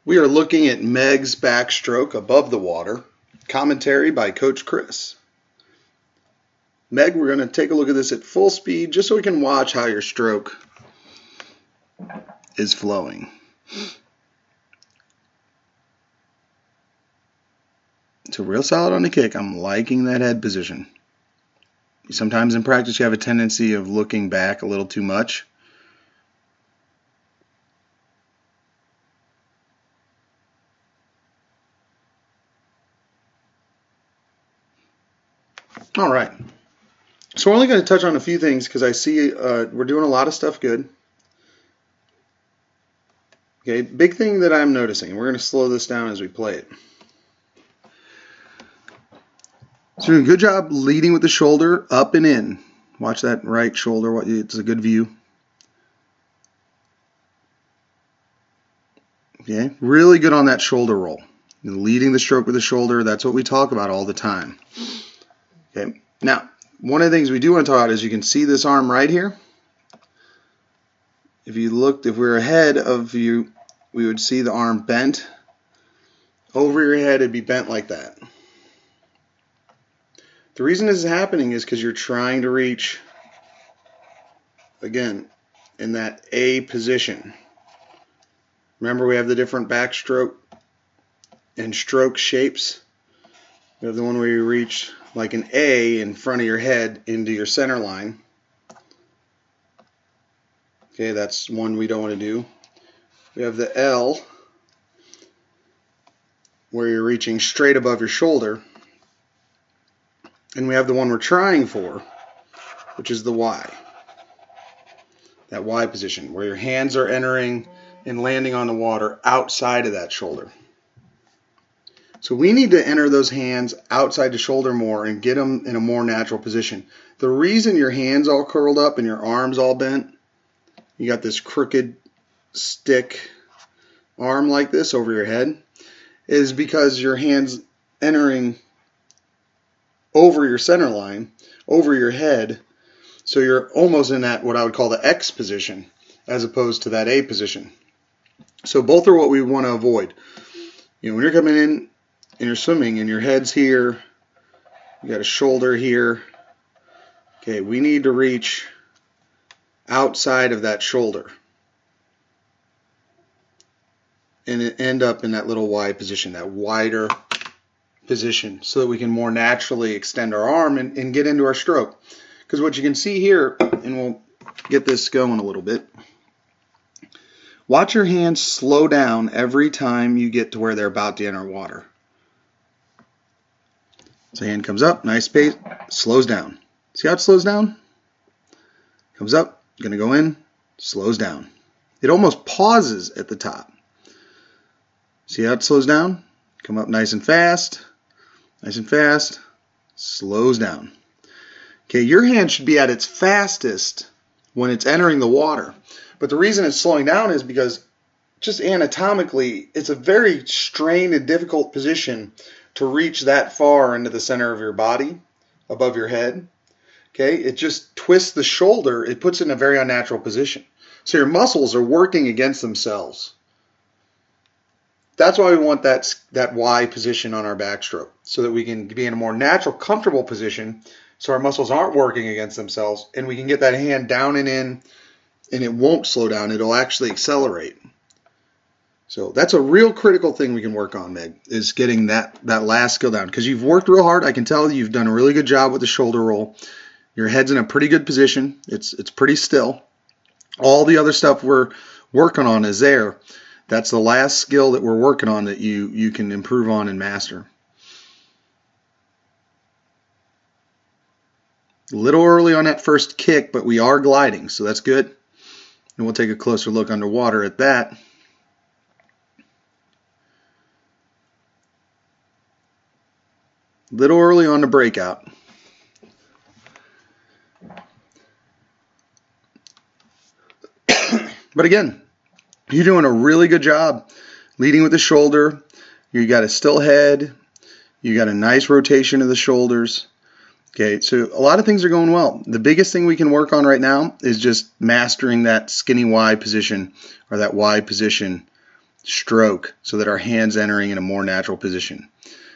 We are looking at Meg's backstroke above the water, commentary by Coach Chris. Meg, we're going to take a look at this at full speed just so we can watch how your stroke is flowing. So real solid on the kick. I'm liking that head position. Sometimes in practice you have a tendency of looking back a little too much. All right. So we're only going to touch on a few things because I see we're doing a lot of stuff good. Okay, big thing that I'm noticing, we're going to slow this down as we play it. So doing a good job leading with the shoulder up and in. Watch that right shoulder. It's a good view. Okay, really good on that shoulder roll. Leading the stroke with the shoulder, that's what we talk about all the time. Okay, now one of the things we do want to talk about is you can see this arm right here. If you looked, if we were ahead of you, we would see the arm bent. Over your head, it'd be bent like that. The reason this is happening is because you're trying to reach, again, in that A position. Remember, we have the different backstroke and stroke shapes. We have the one where you reach like an A in front of your head into your center line. Okay, that's one we don't want to do. We have the L where you're reaching straight above your shoulder. And we have the one we're trying for, which is the Y. That Y position, where your hands are entering and landing on the water outside of that shoulder. So we need to enter those hands outside the shoulder more and get them in a more natural position. The reason your hands all curled up and your arms all bent, you got this crooked stick arm like this over your head, is because your hands entering over your center line, over your head, so you're almost in that what I would call the X position as opposed to that A position. So both are what we want to avoid. You know, when you're coming in and you're swimming and your head's here, you got a shoulder here. Okay, we need to reach outside of that shoulder and end up in that little Y position, that wider position, so that we can more naturally extend our arm and get into our stroke. Because what you can see here, and we'll get this going a little bit, watch your hands slow down every time you get to where they're about to enter water. So hand comes up, nice pace, slows down. See how it slows down? Comes up, going to go in, slows down. It almost pauses at the top. See how it slows down? Come up nice and fast, slows down. Okay, your hand should be at its fastest when it's entering the water. But the reason it's slowing down is because just anatomically, it's a very strained and difficult position to reach that far into the center of your body, above your head. Okay, it just twists the shoulder. It puts it in a very unnatural position. So your muscles are working against themselves. That's why we want that Y position on our backstroke, so that we can be in a more natural, comfortable position so our muscles aren't working against themselves, and we can get that hand down and in, and it won't slow down. It'll actually accelerate. So that's a real critical thing we can work on, Meg, is getting that last skill down. Because you've worked real hard. I can tell you've done a really good job with the shoulder roll. Your head's in a pretty good position. It's pretty still. All the other stuff we're working on is there. That's the last skill that we're working on that you can improve on and master. A little early on that first kick, but we are gliding, so that's good. And we'll take a closer look underwater at that. Little early on the breakout. But again, you're doing a really good job leading with the shoulder. You got a still head. You got a nice rotation of the shoulders. Okay, so a lot of things are going well. The biggest thing we can work on right now is just mastering that skinny Y position, or that Y position stroke so that our hand's entering in a more natural position.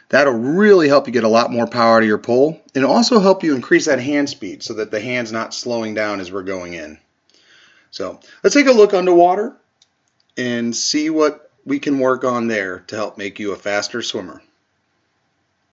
That'll really help you get a lot more power out of your pull, and also help you increase that hand speed so that the hand's not slowing down as we're going in. So let's take a look underwater and see what we can work on there to help make you a faster swimmer.